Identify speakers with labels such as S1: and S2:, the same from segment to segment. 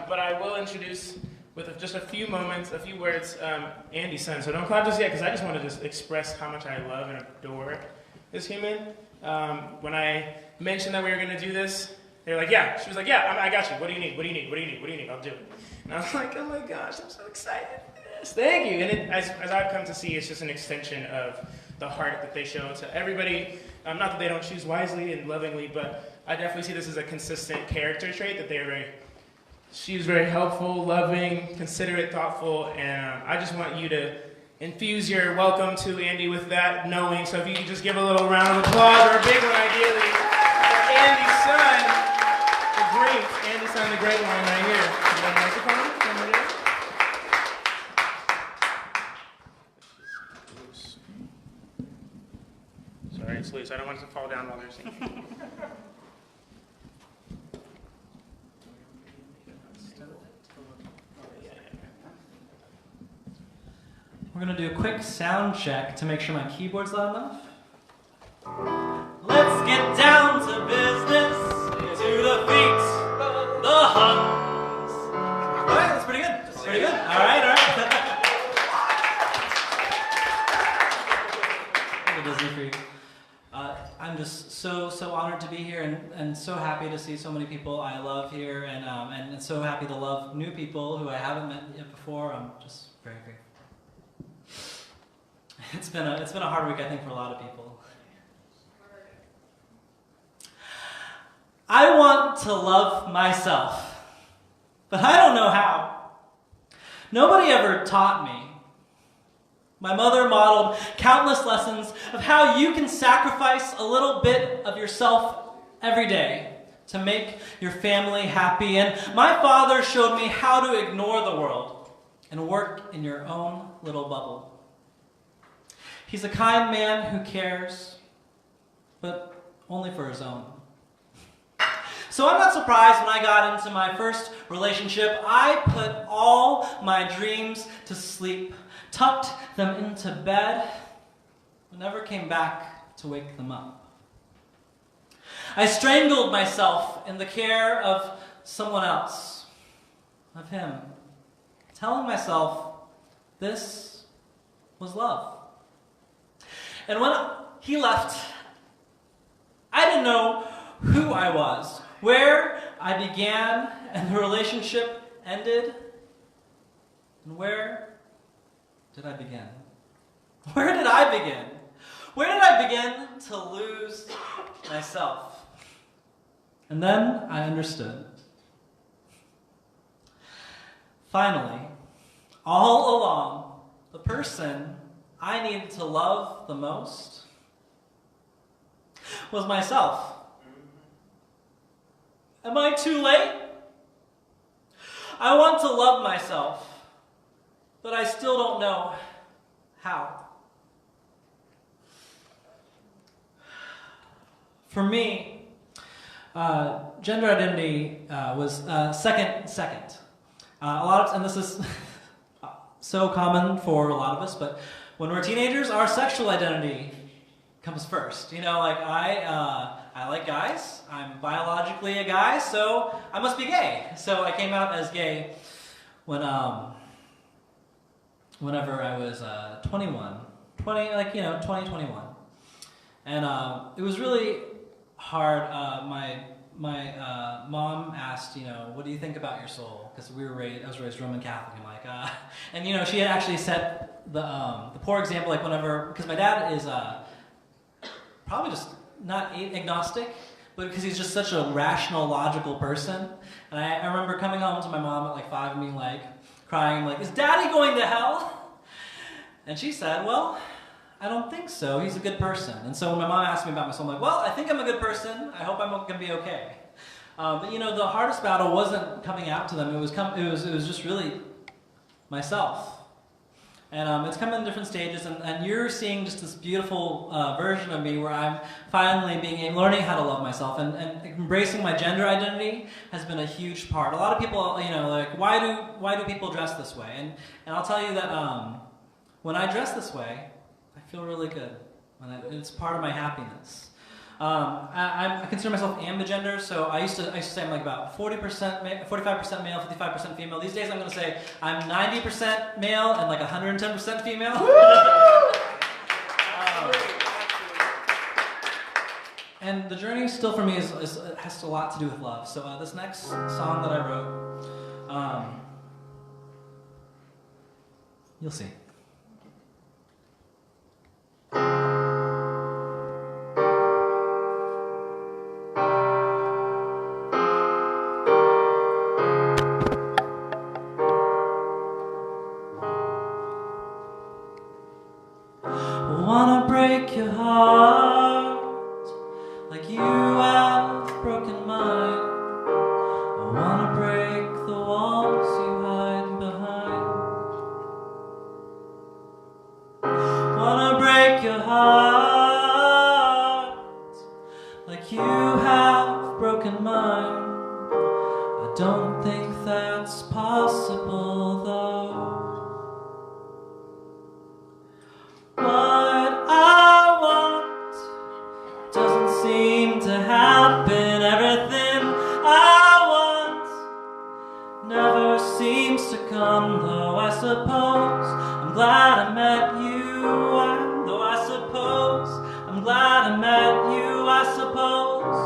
S1: but I will introduce with just a few moments, a few words, Andy's son. So don't clap just yet, because I just want to just express how much I love and adore this human. When I mentioned that we were going to do this, they were like, yeah. She was like, yeah, I got you. What do you need? What do you need? What do you need? What do you need? I'll do it. And I was like, oh my gosh, I'm so excited for this. Thank you. And as I've come to see, it's just an extension of the heart that they show to everybody. Not that they don't choose wisely and lovingly, but I definitely see this as a consistent character trait that she was very helpful, loving, considerate, thoughtful, and I just want you to infuse your welcome to Andy with that knowing. So if you could just give a little round of applause, or a big one ideally, for Andy's son, the great one right here. You got a microphone? Sorry, it's loose. I don't want it to fall down while they're singing.
S2: We're going to do a quick sound check to make sure my keyboard's loud enough. Let's get down to business, to the feet, the huns. All right, that's pretty good. Pretty good. All right, all right. Disney freak. I'm just so honored to be here and so happy to see so many people I love here and so happy to love new people who I haven't met yet before. I'm just very grateful. It's been a hard week, I think, for a lot of people. I want to love myself, but I don't know how. Nobody ever taught me. My mother modeled countless lessons of how you can sacrifice a little bit of yourself every day to make your family happy, and my father showed me how to ignore the world and work in your own little bubble. He's a kind man who cares, but only for his own. So I'm not surprised when I got into my first relationship, I put all my dreams to sleep, tucked them into bed, and never came back to wake them up. I strangled myself in the care of someone else, of him, telling myself this was love. And when he left, I didn't know who I was, where I began and the relationship ended, and where did I begin? Where did I begin? Where did I begin to lose myself? And then I understood. Finally, all along, the person I needed to love the most was myself. Am I too late? I want to love myself, but I still don't know how. For me, gender identity was second. A lot of, and this is so common for a lot of us, but when we're teenagers, our sexual identity comes first. You know, like I like guys. I'm biologically a guy, so I must be gay. So I came out as gay when whenever I was 21, 2021, and it was really hard. My mom asked, what do you think about your soul? Because I was raised Roman Catholic, and and she had actually set the poor example, like whenever, because my dad is probably just not agnostic, but because he's just such a rational, logical person. And I remember coming home to my mom at like 5 and being like, crying, like, is Daddy going to hell? And she said, well, I don't think so. He's a good person. And so when my mom asked me about myself, I'm like, well, I think I'm a good person. I hope I'm going to be okay. But the hardest battle wasn't coming out to them. It was just really myself. And it's come in different stages, and you're seeing just this beautiful version of me where I'm finally learning how to love myself, and embracing my gender identity has been a huge part. A lot of people, like, why do people dress this way? And I'll tell you that when I dress this way, I feel really good. It's part of my happiness. I consider myself ambigender, so I used to say I'm like about 45% male, 55% female. These days I'm going to say I'm 90% male and like 110% female. And the journey still for me has a lot to do with love. So this next song that I wrote, you'll see. Wanna break your heart like you have broken mine. I wanna break the walls you hide behind. Wanna break your heart like you have broken mine. I don't think that's possible though. What I want doesn't seem to happen. Everything I want never seems to come, though I suppose I'm glad I met you. Though I suppose I'm glad I met you. I suppose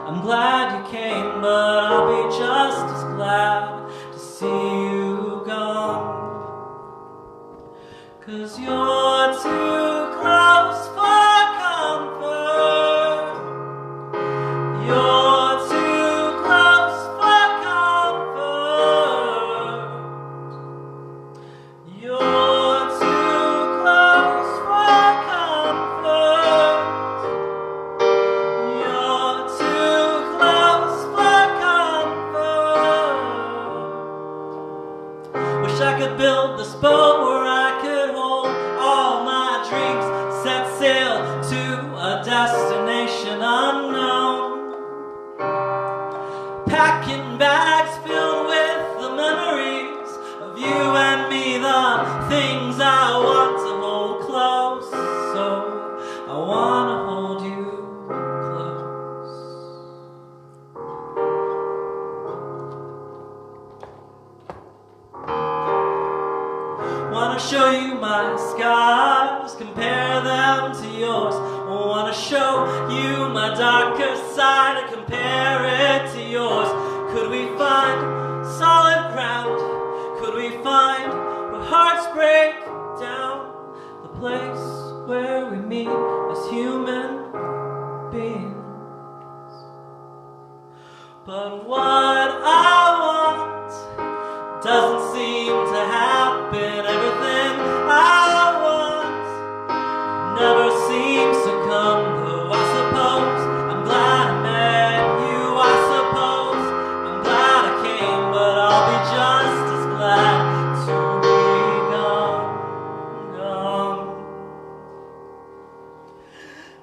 S2: I'm glad you came, but I'll be just as glad to see you gone. 'Cause you're too close for comfort. You're too close for comfort. You're too close for comfort. You're too close for comfort. Wish I could build this boat where I could hold all my dreams, set sail to a destination unknown. Packing bags filled with the memories of you and me, the things I want to hold close. So I want to hold you close. Wanna show you my scars, compare them to yours. Wanna show you my darker side and compare it to yours. Could we find solid ground? Could we find where hearts break down? The place where we meet as human beings. But what I want doesn't seem to happen. Everything I want never seems to come, though I suppose I'm glad I met you. I suppose I'm glad I came, but I'll be just as glad to be gone.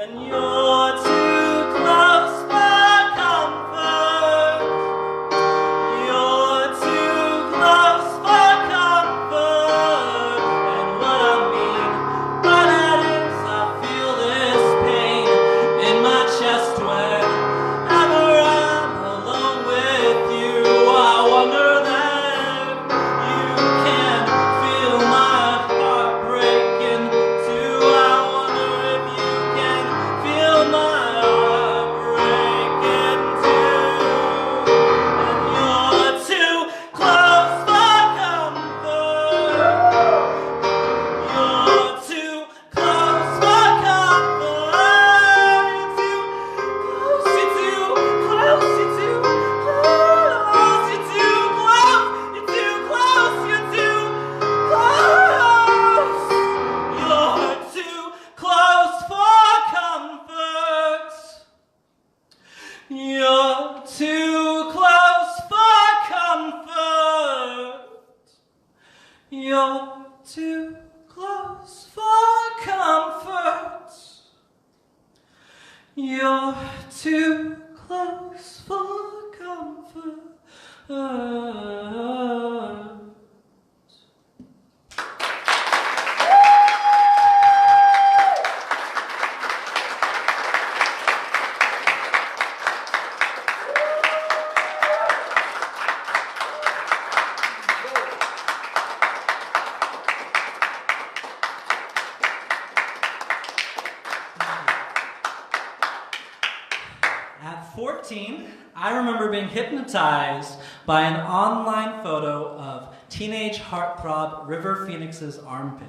S2: And you're too close for comfort. You're too close for comfort. And what I mean by that is I feel this pain in my chest whenever I'm alone with you. I wonder that you can feel my heart breaking too. I wonder if you can feel my heart breaking too. And you're too close for comfort. You're too close for comfort. You're too close. You're too close. You're too close. You're too close. You're too close. You're too close for comfort. You're too close for comfort. You're too close for comfort. You're too close for comfort. 14, I remember being hypnotized by an online photo of teenage heartthrob River Phoenix's armpit.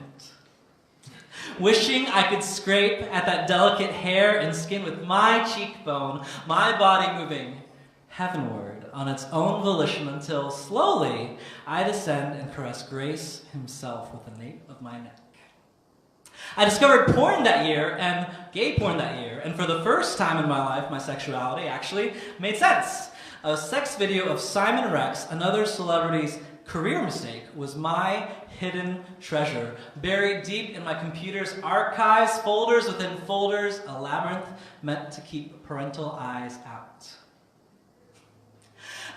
S2: Wishing I could scrape at that delicate hair and skin with my cheekbone, my body moving heavenward on its own volition until slowly I descend and caress Grace himself with the nape of my neck. I discovered porn that year, and gay porn that year, and for the first time in my life, my sexuality actually made sense. A sex video of Simon Rex, another celebrity's career mistake, was my hidden treasure, buried deep in my computer's archives, folders within folders, a labyrinth meant to keep parental eyes out.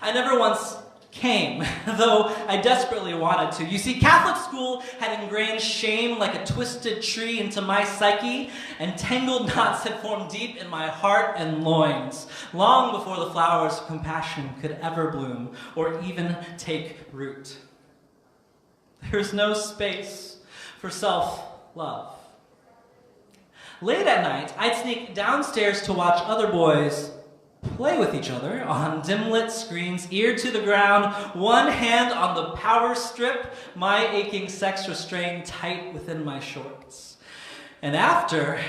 S2: I never once came, though I desperately wanted to. You see, Catholic school had ingrained shame like a twisted tree into my psyche, and tangled knots had formed deep in my heart and loins, long before the flowers of compassion could ever bloom or even take root. There is no space for self-love. Late at night, I'd sneak downstairs to watch other boys play with each other on dim-lit screens, ear to the ground, one hand on the power strip, my aching sex restrained tight within my shorts. And after,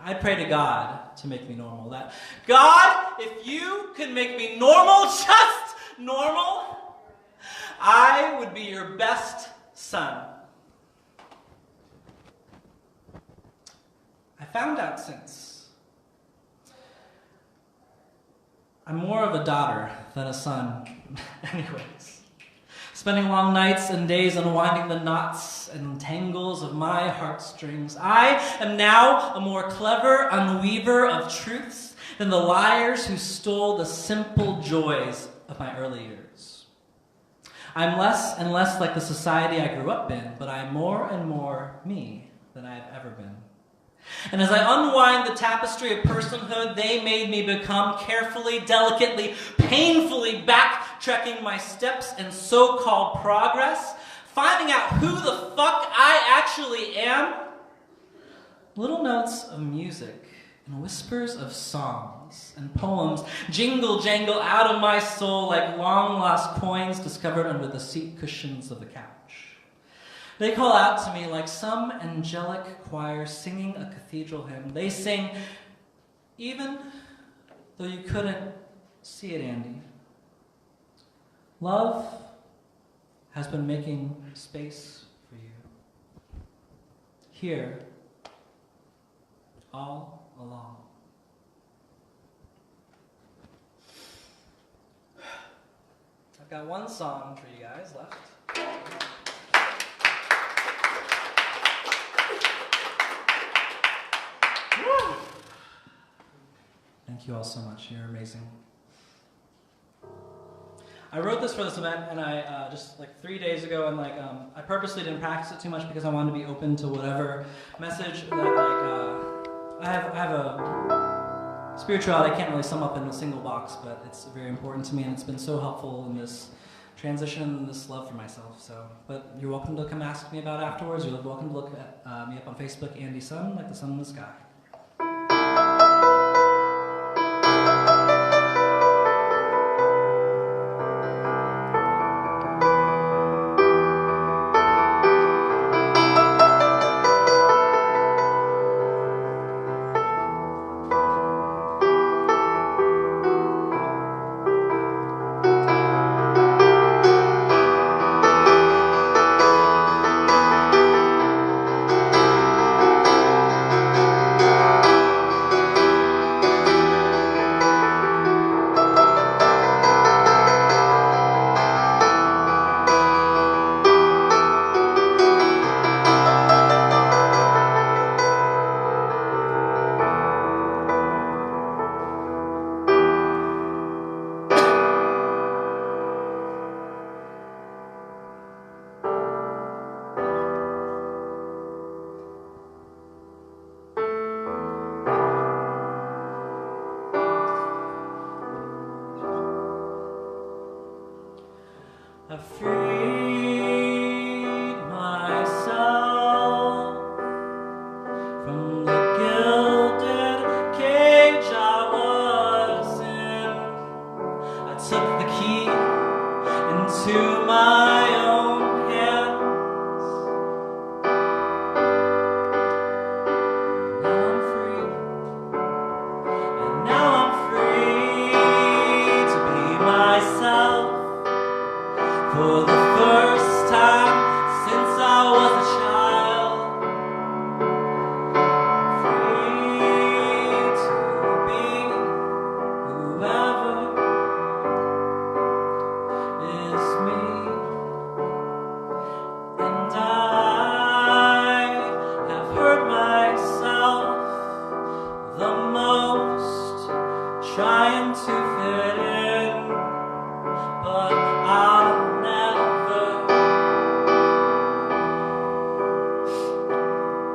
S2: I'd pray to God to make me normal. That, God, if you could make me normal, just normal, I would be your best son. I found out since I'm more of a daughter than a son. Anyways, spending long nights and days unwinding the knots and tangles of my heartstrings, I am now a more clever unweaver of truths than the liars who stole the simple joys of my early years. I'm less and less like the society I grew up in, but I'm more and more me than I've ever been. And as I unwind the tapestry of personhood they made me become, carefully, delicately, painfully backtracking my steps in so-called progress, finding out who the fuck I actually am, little notes of music and whispers of songs and poems jingle-jangle out of my soul like long-lost coins discovered under the seat cushions of the couch. They call out to me like some angelic choir singing a cathedral hymn. They sing, even though you couldn't see it, Andy. Love has been making space for you. Here, all along. I've got one song for you guys left. Thank you all so much. You're amazing. I wrote this for this event, and I just like 3 days ago, and I purposely didn't practice it too much because I wanted to be open to whatever message that I have a spirituality I can't really sum up in a single box, but it's very important to me, and it's been so helpful in this transition and this love for myself. So, but you're welcome to come ask me about it afterwards. You're welcome to look at me up on Facebook, Andy Sun, like the sun in the sky. I freed myself from the gilded cage I was in. into my own hands. Now I'm free, and now I'm free to be myself for the first time since I was a child. Free to be whoever is me. And I have hurt myself the most trying to fit in, but I'll never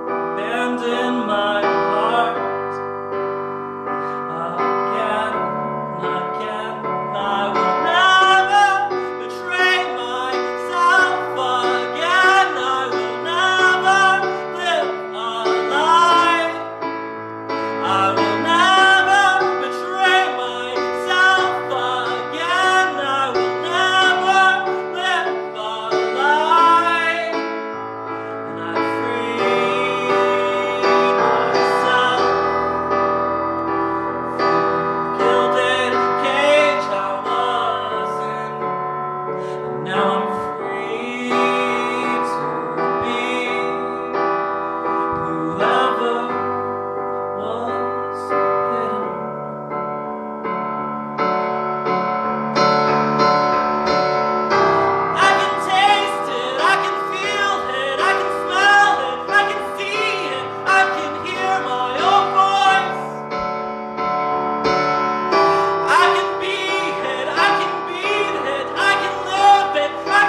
S2: abandon my heart again, again. I will never betray myself again. I will never live a lie. I will never betray myself again. I will never live a lie. And I freed myself from the gilded cage I was in. And now I'm free to be whoever was hidden. I can taste it, I can feel it, I can smell it, I can see it, I can hear my own voice. I can be it, I can beat it, I can live it, I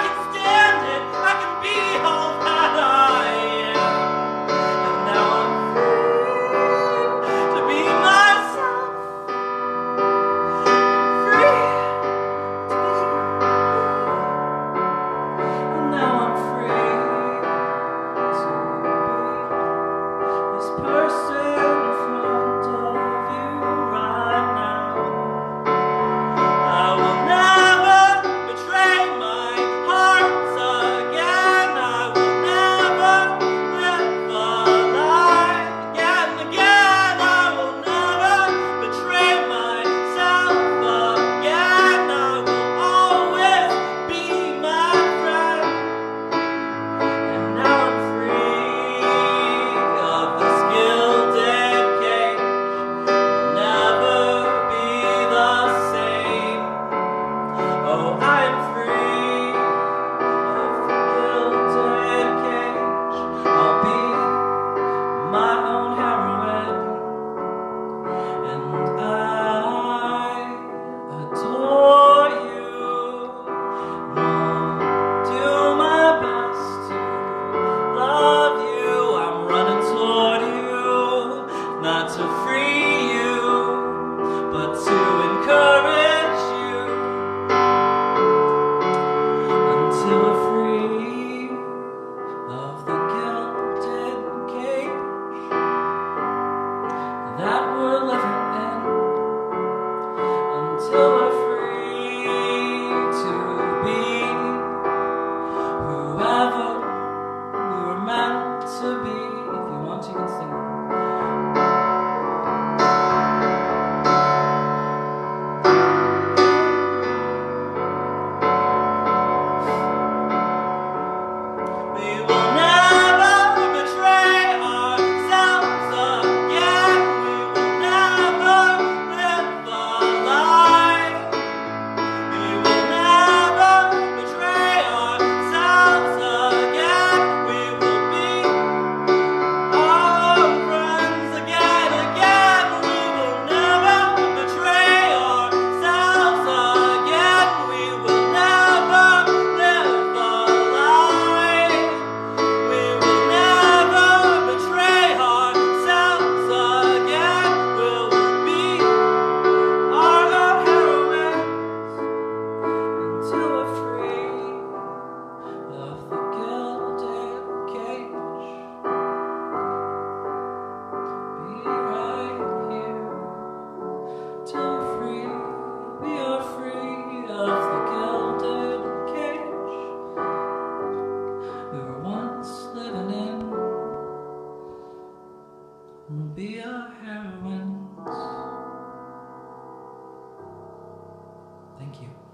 S2: you.